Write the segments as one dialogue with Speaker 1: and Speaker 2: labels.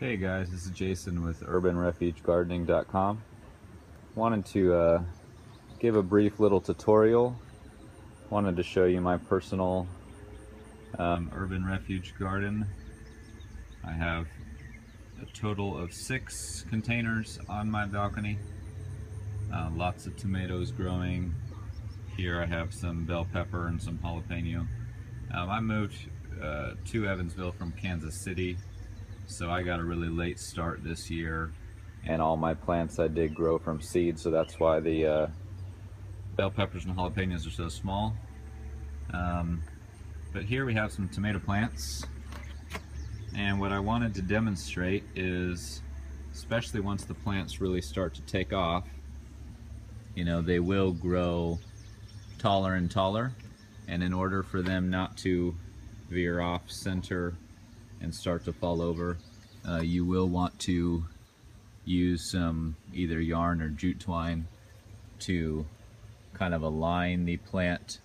Speaker 1: Hey guys, this is Jason with urbanrefugegardening.com. Wanted to give a brief little tutorial. Wanted to show you my personal urban refuge garden. I have a total of 6 containers on my balcony. Lots of tomatoes growing. Here I have some bell pepper and some jalapeno. I moved to Evansville from Kansas City, so I got a really late start this year, and all my plants I did grow from seed, so that's why the bell peppers and jalapenos are so small. But here we have some tomato plants, and what I wanted to demonstrate is, especially once the plants really start to take off, you know, they will grow taller and taller, and in order for them not to veer off center and start to fall over, you will want to use some either yarn or jute twine to kind of align the plant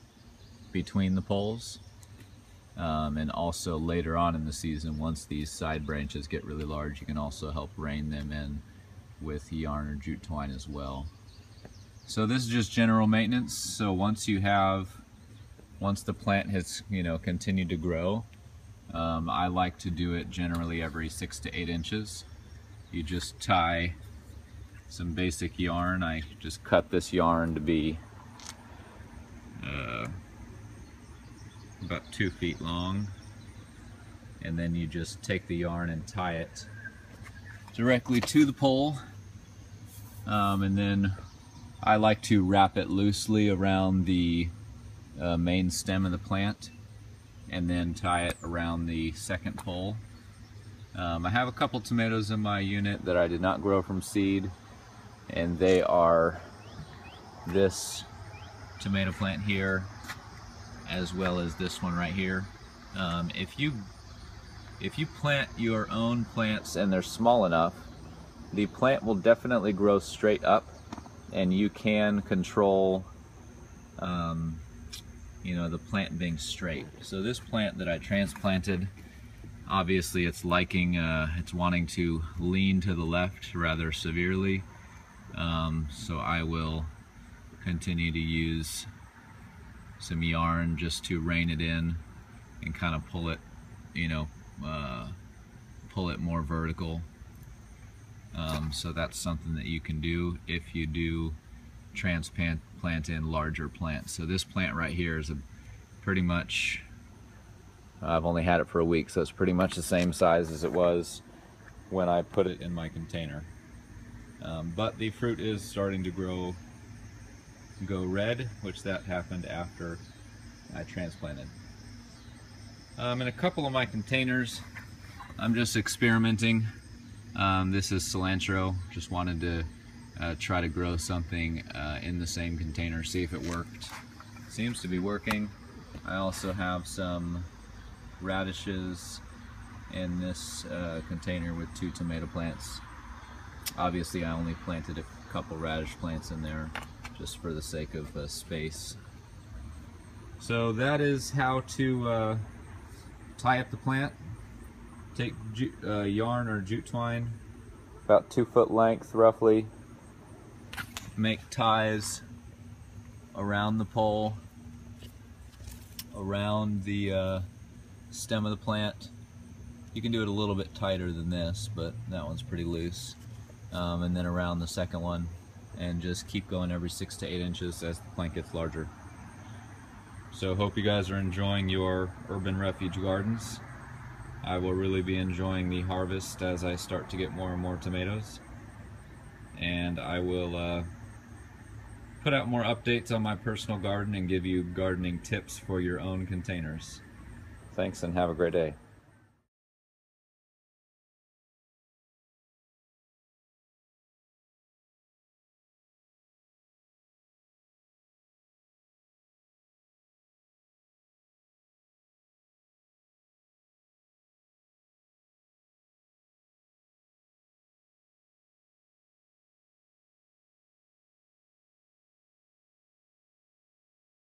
Speaker 1: between the poles, and also later on in the season, once these side branches get really large, you can also help rein them in with yarn or jute twine as well. So this is just general maintenance. So once the plant has, you know, continued to grow, I like to do it generally every 6 to 8 inches. You just tie some basic yarn. I just cut this yarn to be about 2 feet long, and then you just take the yarn and tie it directly to the pole, and then I like to wrap it loosely around the main stem of the plant, and then tie it around the second pole. I have a couple tomatoes in my unit that I did not grow from seed, and they are this tomato plant here, as well as this one right here. If you plant your own plants and they're small enough, the plant will definitely grow straight up, and you can control you know, the plant being straight. So this plant that I transplanted, obviously it's wanting to lean to the left rather severely, so I will continue to use some yarn just to rein it in and kind of pull it, you know, pull it more vertical. So that's something that you can do if you do transplant in larger plants. So this plant right here is pretty much, I've only had it for a week, so it's pretty much the same size as it was when I put it in my container. But the fruit is starting to go red, which that happened after I transplanted. In a couple of my containers, I'm just experimenting. This is cilantro. Just wanted to try to grow something in the same container, see if it worked. Seems to be working. I also have some radishes in this container with 2 tomato plants. Obviously I only planted a couple radish plants in there just for the sake of space. So that is how to tie up the plant. Take yarn or jute twine, about 2 foot length roughly. Make ties around the pole, around the stem of the plant. You can do it a little bit tighter than this, but that one's pretty loose. And then around the second one, and just keep going every 6 to 8 inches as the plant gets larger. So hope you guys are enjoying your urban refuge gardens. I will really be enjoying the harvest as I start to get more and more tomatoes, and I will put out more updates on my personal garden and give you gardening tips for your own containers. Thanks, and have a great day.